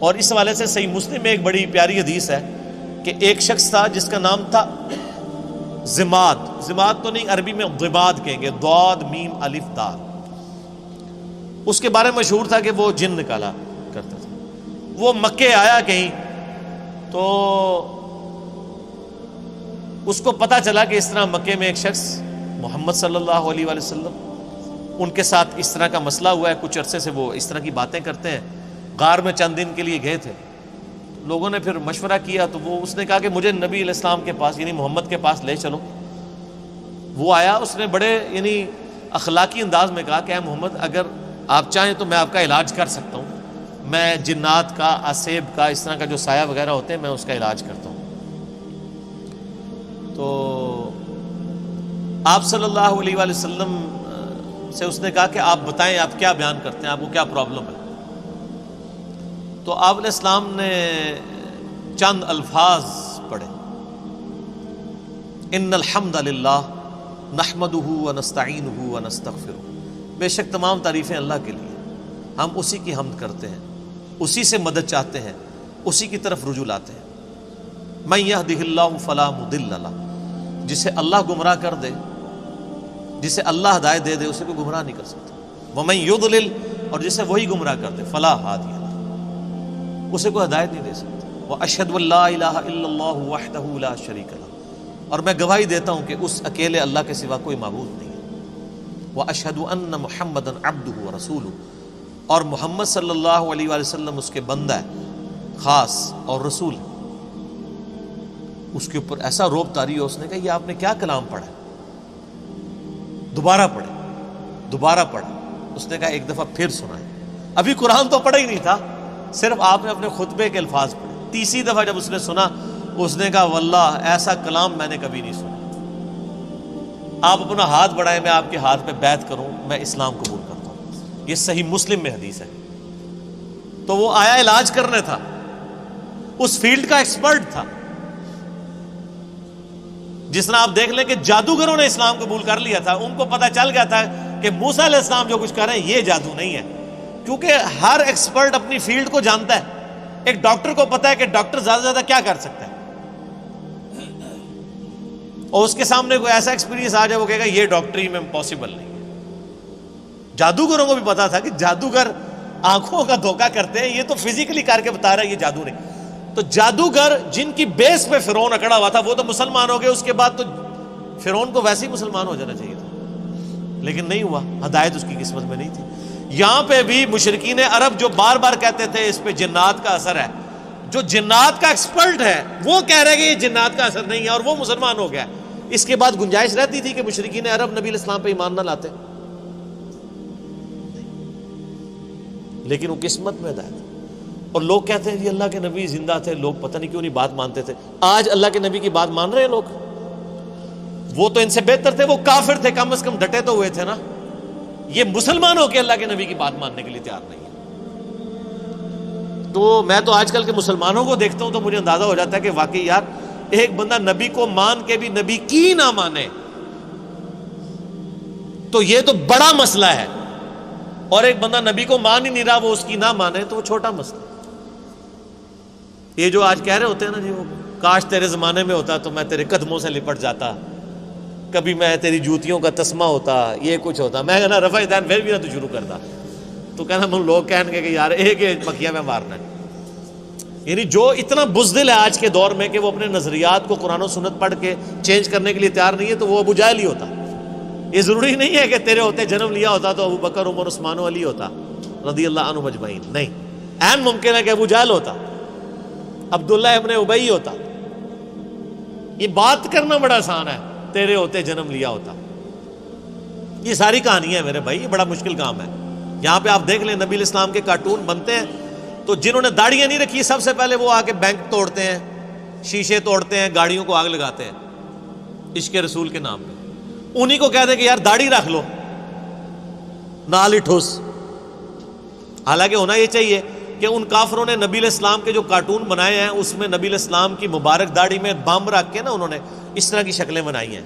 اور اس حوالے سے صحیح مسلم میں ایک بڑی پیاری حدیث ہے کہ ایک شخص تھا جس کا نام تھا ضماد. ضماد تو نہیں، عربی میں ضباد کہیں گے، ضاد میم الف دال. اس کے بارے میں مشہور تھا کہ وہ جن نکالا کرتا تھا. وہ مکے آیا کہیں تو اس کو پتا چلا کہ اس طرح مکے میں ایک شخص محمد صلی اللہ علیہ وآلہ وسلم ان کے ساتھ اس طرح کا مسئلہ ہوا ہے. کچھ عرصے سے وہ اس طرح کی باتیں کرتے ہیں. غار میں چند دن کے لیے گئے تھے. لوگوں نے پھر مشورہ کیا تو اس نے کہا کہ مجھے نبی علیہ السلام کے پاس یعنی محمد کے پاس لے چلو. وہ آیا، اس نے بڑے یعنی اخلاقی انداز میں کہا کہ اے محمد، اگر آپ چاہیں تو میں آپ کا علاج کر سکتا ہوں. میں جنات کا، اسیب کا، اس طرح کا جو سایہ وغیرہ ہوتے ہیں میں اس کا علاج کرتا ہوں. تو آپ صلی اللہ علیہ وآلہ وسلم سے اس نے کہا کہ آپ بتائیں آپ کیا بیان کرتے ہیں، آپ کو کیا پرابلم ہے. تو آپ علیہ السلام نے چند الفاظ پڑھے، ان الحمد للہ نحمدہ ونستعینہ ونستغفرہ. بے شک تمام تعریفیں اللہ کے لیے، ہم اسی کی حمد کرتے ہیں، اسی سے مدد چاہتے ہیں، اسی کی طرف رجوع لاتے ہیں. من یہدہ اللہ فلا مضل لہ، جسے اللہ گمراہ کر دے، جسے اللہ ہدایت دے دے، اسے کوئی گمراہ نہیں کر سکتا. ومن یضلل، اور جسے وہی گمراہ کر دے، فلا ہادی لہ، اسے کوئی ہدایت نہیں دے سکتا. واشہد ان لا الہ الا اللہ وحدہ لا شریک لہ، اور میں گواہی دیتا ہوں کہ اس اکیلے اللہ کے سوا کوئی معبود نہیں ہے. واشہد ان محمدا عبدہ ورسولہ، اور محمد صلی اللہ علیہ وآلہ وسلم اس کے بندہ ہے خاص اور رسول ہے. اس کے اوپر ایسا روب طاری ہو، اس نے کہا یہ آپ نے کیا کلام پڑھا ہے؟ دوبارہ پڑھے، دوبارہ پڑھا. اس نے کہا ایک دفعہ پھر سنائے. ابھی قرآن تو پڑھا ہی نہیں تھا، صرف آپ نے اپنے خطبے کے الفاظ پڑھے. تیسری دفعہ جب اس نے سنا، اس نے کہا واللہ ایسا کلام میں نے کبھی نہیں سنا. آپ اپنا ہاتھ بڑھائیں، میں آپ کے ہاتھ پہ بیعت کروں، میں اسلام قبول کرتا ہوں. یہ صحیح مسلم میں حدیث ہے. تو وہ آیا علاج کرنے تھا، اس فیلڈ کا ایکسپرٹ تھا. جس طرح آپ دیکھ لیں کہ جادوگروں نے اسلام قبول کر لیا تھا، ان کو پتہ چل گیا تھا کہ موسیٰ علیہ السلام جو کچھ کر رہے ہیں یہ جادو نہیں ہے. کیونکہ ہر ایکسپرٹ اپنی فیلڈ کو جانتا ہے. ایک ڈاکٹر کو پتا ہے کہ ڈاکٹر زیادہ سے زیادہ کیا کر سکتا ہے، اور اس کے سامنے کوئی ایسا ایکسپیرینس آ جائے وہ کہے گا یہ ڈاکٹری میں پاسبل نہیں ہے. جادوگروں کو بھی پتا تھا کہ جادوگر آنکھوں کا دھوکہ کرتے ہیں، یہ تو فزیکلی کر کے بتا رہا ہے، یہ جادو نہیں. تو جادوگر جن کی بیس پہ فرعون اکڑا ہوا تھا وہ تو مسلمان ہو گئے. اس کے بعد تو فرعون کو ویسے ہی مسلمان ہو جانا چاہیے تھا، لیکن نہیں ہوا. ہدایت اس کی قسمت میں نہیں تھی. یہاں پہ بھی مشرکین عرب جو بار بار کہتے تھے اس پہ جنات کا اثر ہے، جو جنات کا ایکسپرٹ ہے وہ کہہ رہے کہ یہ جنات کا اثر نہیں ہے، اور وہ مسلمان ہو گیا. اس کے بعد گنجائش رہتی تھی کہ مشرکین عرب نبی علیہ السلام پہ ایمان نہ لاتے، لیکن وہ قسمت میں ہدایت. اور لوگ کہتے ہیں جی اللہ کے نبی زندہ تھے، لوگ پتہ نہیں کیوں نہیں بات مانتے تھے. آج اللہ کے نبی کی بات مان رہے ہیں لوگ. وہ تو ان سے بہتر تھے، وہ کافر تھے، کم از کم ڈٹے تو ہوئے تھے نا. یہ مسلمان ہو کے اللہ کے نبی کی بات ماننے کے لیے تیار نہیں ہے. تو میں تو آج کل کے مسلمانوں کو دیکھتا ہوں تو مجھے اندازہ ہو جاتا ہے کہ واقعی یار ایک بندہ نبی کو مان کے بھی نبی کی نہ مانے تو یہ تو بڑا مسئلہ ہے، اور ایک بندہ نبی کو مان ہی نہیں رہا وہ اس کی نہ مانے تو وہ چھوٹا مسئلہ. یہ جو آج کہہ رہے ہوتے ہیں نا جی وہ کاش تیرے زمانے میں ہوتا تو میں تیرے قدموں سے لپٹ جاتا، کبھی میں تیری جوتیوں کا تسمہ ہوتا، یہ کچھ ہوتا. میں کہنا رفع دین پھر بھی نہ تو شروع کرتا. تو کہنا ہم لوگ کہیں گے کہ یار ایک مکھیا میں مارنا ہے. یعنی جو اتنا بزدل ہے آج کے دور میں کہ وہ اپنے نظریات کو قرآن و سنت پڑھ کے چینج کرنے کے لیے تیار نہیں ہے، تو وہ ابو جہل ہی ہوتا. یہ ضروری نہیں ہے کہ تیرے ہوتے جنم لیا ہوتا تو ابو بکر عمر عثمان و علی ہوتا رضی اللہ عنہم اجمعین. نہیں، عین ممکن ہے کہ ابو جہل ہوتا، عبداللہ ابن ابی ہوتا. یہ بات کرنا بڑا آسان ہے، تیرے ہوتے جنم لیا ہوتا. یہ ساری کہانی ہے میرے بھائی، یہ بڑا مشکل کام ہے. یہاں پہ آپ دیکھ لیں نبی علیہ السلام کے کارٹون بنتے ہیں تو جنہوں نے داڑیاں نہیں رکھی سب سے پہلے وہ آ کے بینک توڑتے ہیں، شیشے توڑتے ہیں، گاڑیوں کو آگ لگاتے ہیں عشق رسول کے نام پہ. انہی کو کہتے ہیں کہ یار داڑھی رکھ لو، نال ہی ٹھوس. حالانکہ ہونا یہ چاہیے کہ ان کافروں نے نبی علیہ السلام کے جو کارٹون بنائے ہیں اس میں نبی علیہ السلام کی مبارک داڑھی میں بم رکھ کے نا انہوں نے اس طرح کی شکلیں بنائی ہیں.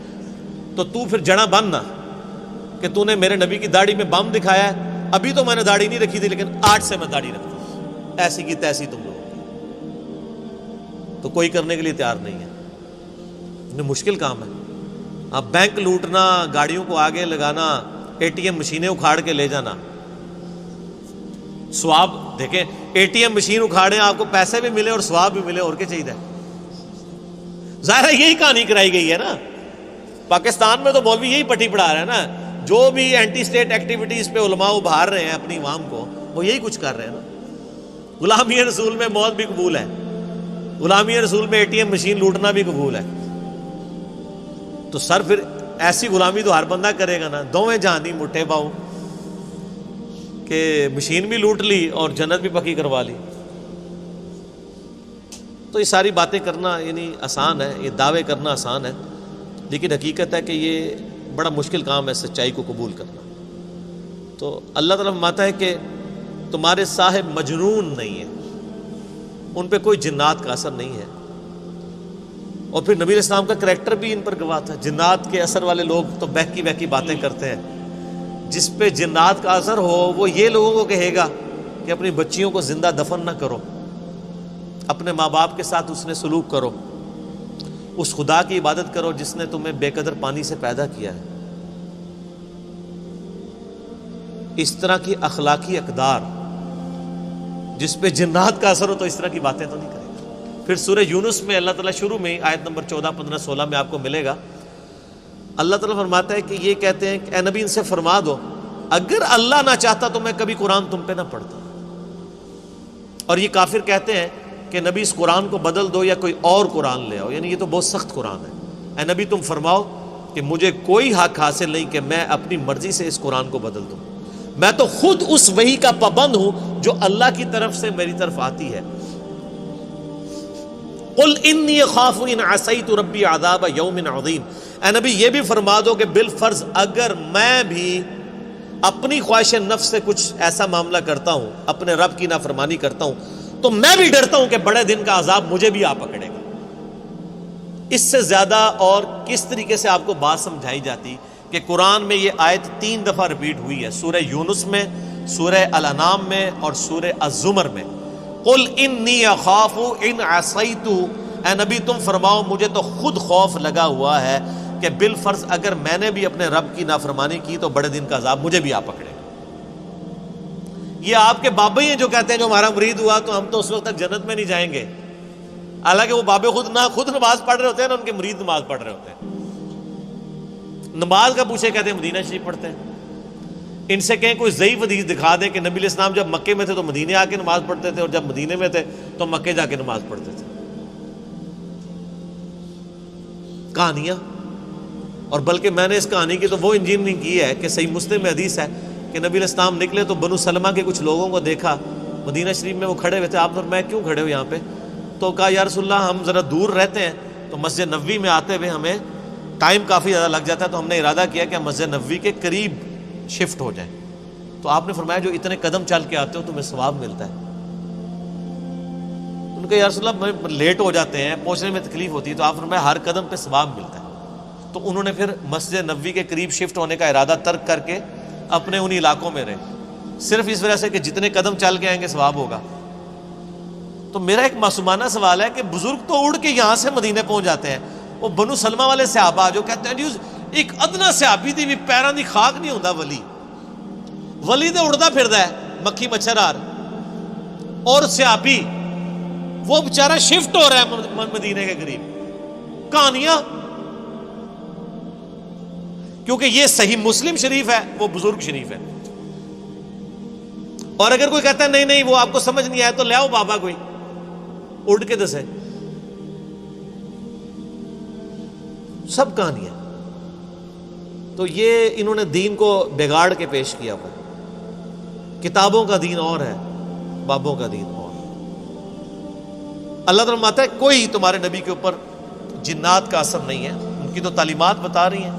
تو پھر جڑا بننا کہ تو نے میرے نبی کی داڑھی میں بم دکھایا ہے. ابھی تو میں نے داڑھی نہیں رکھی تھی لیکن آج سے میں داڑھی رکھتا ہوں. ایسی کی تیسی تم لوگوں کی، تو کوئی کرنے کے لیے تیار نہیں ہے. مشکل کام ہے. اب بینک لوٹنا، گاڑیوں کو آگے لگانا، اے ٹی ایم مشینیں اکھاڑ کے لے جانا، ثواب دیکھیں، اے ٹی ایم مشین اکھاڑیں، آپ کو پیسے بھی ملے اور ثواب بھی ملے، اور کیا چاہیے. ظاہر ہے یہی کہانی کرائی گئی ہے نا. پاکستان میں تو مولوی یہی پٹی پڑھا رہے ہیں نا. جو بھی اینٹی اسٹیٹ ایکٹیویٹیز پہ علماء ابھار رہے ہیں اپنی عوام کو، وہ یہی کچھ کر رہے ہیں نا. غلامی رسول میں موت بھی قبول ہے، غلامی رسول میں اے ٹی ایم مشین لوٹنا بھی قبول ہے. تو سر پھر ایسی غلامی تو ہر بندہ کرے گا نا. دوویں جہانی مٹھے پاؤں کہ مشین بھی لوٹ لی اور جنت بھی پکی کروا لی. تو یہ ساری باتیں کرنا یعنی آسان ہے، یہ دعوے کرنا آسان ہے، لیکن حقیقت ہے کہ یہ بڑا مشکل کام ہے سچائی کو قبول کرنا. تو اللہ تعالیٰ فرماتا ہے کہ تمہارے صاحب مجنون نہیں ہیں، ان پہ کوئی جنات کا اثر نہیں ہے. اور پھر نبی علیہ السلام کا کریکٹر بھی ان پر گواہ تھا. جنات کے اثر والے لوگ تو بہکی بہکی باتیں کرتے ہیں. جس پہ جنات کا اثر ہو وہ یہ لوگوں کو کہے گا کہ اپنی بچیوں کو زندہ دفن نہ کرو، اپنے ماں باپ کے ساتھ اس نے سلوک کرو، اس خدا کی عبادت کرو جس نے تمہیں بے قدر پانی سے پیدا کیا ہے. اس طرح کی اخلاقی اقدار جس پہ جنات کا اثر ہو تو اس طرح کی باتیں تو نہیں کرے گا. پھر سورہ یونس میں اللہ تعالیٰ شروع میں آیت نمبر 14, 15, 16 میں آپ کو ملے گا. اللہ تعالیٰ فرماتا ہے کہ یہ کہتے ہیں کہ اے نبی ان سے فرما دو اگر اللہ نہ چاہتا تو میں کبھی قرآن تم پہ نہ پڑھتا. اور یہ کافر کہتے ہیں کہ نبی اس قرآن کو بدل دو یا کوئی اور قرآن لے آؤ، یعنی یہ تو بہت سخت قرآن ہے. اے نبی تم فرماؤ کہ مجھے کوئی حق حاصل نہیں کہ میں اپنی مرضی سے اس قرآن کو بدل دوں. میں تو خود اس وحی کا پابند ہوں جو اللہ کی طرف سے میری طرف آتی ہے. قل انی اخاف ان عصیت ربی عذاب یوم عظیم. اے نبی یہ بھی فرما دو کہ بالفرض اگر میں بھی اپنی خواہش نفس سے کچھ ایسا معاملہ کرتا ہوں، اپنے رب کی نافرمانی کرتا ہوں، تو میں بھی ڈرتا ہوں کہ بڑے دن کا عذاب مجھے بھی آ پکڑے گا. اس سے زیادہ اور کس طریقے سے آپ کو بات سمجھائی جاتی کہ قرآن میں یہ آیت 3 دفعہ ریپیٹ ہوئی ہے، سورہ یونس میں، سورہ الانعام میں اور سورہ الزمر میں. قل انی اخاف ان عصیت. اے نبی تم فرماؤ مجھے تو خود خوف لگا ہوا ہے کہ بالفرض اگر میں نے بھی اپنے رب کی نافرمانی کی تو بڑے دن کا عذاب مجھے بھی آ پکڑے گا. یہ آپ کے بابے ہیں جو کہتے ہیں جو ہمارا مرید ہوا تو ہم تو اس وقت تک جنت میں نہیں جائیں گے، حالانکہ وہ بابے خود نماز پڑھ رہے ہوتے ہیں نہ ان کے مرید نماز پڑھ رہے ہوتے ہیں. نماز کا پوچھے کہتے ہیں مدینہ شریف پڑھتے ہیں. ان سے کہیں کوئی ضعیف حدیث دکھا دیں کہ نبی علیہ السلام جب مکے میں تھے تو مدینے آ کے نماز پڑھتے تھے اور جب مدینے میں تھے تو مکے جا کے نماز پڑھتے تھے. کہانیاں. اور بلکہ میں نے اس کہانی کی تو وہ انجینئرنگ کی ہے کہ صحیح مسلم میں حدیث ہے کہ نبی علیہ السلام نکلے تو بنو سلمہ کے کچھ لوگوں کو دیکھا مدینہ شریف میں، وہ کھڑے ہوئے تھے. آپ نے میں کیوں کھڑے ہو یہاں پہ؟ تو کہا یا رسول اللہ ہم ذرا دور رہتے ہیں تو مسجد نبوی میں آتے ہوئے ہمیں ٹائم کافی زیادہ لگ جاتا ہے، تو ہم نے ارادہ کیا کہ ہم مسجد نبوی کے قریب شفٹ ہو جائیں. تو آپ نے فرمایا جو اتنے قدم چل کے آتے ہو تمہیں ثواب ملتا ہے. ان کا یا رسول اللہ لیٹ ہو جاتے ہیں، پہنچنے میں تکلیف ہوتی ہے. تو آپ نے فرمایا ہر قدم پہ ثواب ملتا ہے. تو انہوں نے پھر مسجد نبوی کے قریب شفٹ ہونے کا ارادہ ترک کر کے اپنے ان علاقوں میں رہے، صرف اس وجہ سے کہ جتنے قدم چل کے آئیں گے ثواب ہوگا. تو میرا ایک معصومانہ سوال ہے کہ بزرگ تو اڑ کے یہاں سے مدینے پہنچ جاتے ہیں، وہ بنو سلمہ والے صحابہ جو کہتے ہیں ایک ادنا صحابی دی بھی پیروں دی خاک نہیں ہوتا، ولی تو اڑتا پھردا ہے مکھی مچھر آر، اور صحابی وہ بیچارہ شفٹ ہو رہا ہے مدینے کے قریب. کہانیاں. کیونکہ یہ صحیح مسلم شریف ہے، وہ بزرگ شریف ہے. اور اگر کوئی کہتا ہے نہیں نہیں وہ آپ کو سمجھ نہیں آیا تو لے آؤ بابا کوئی اڑ کے دسے. سب کہانیاں. تو یہ انہوں نے دین کو بگاڑ کے پیش کیا ہوا. کتابوں کا دین اور ہے، بابوں کا دین اور. اللہ تعالیٰ فرماتا ہے کوئی تمہارے نبی کے اوپر جنات کا اثر نہیں ہے، ان کی تو تعلیمات بتا رہی ہیں.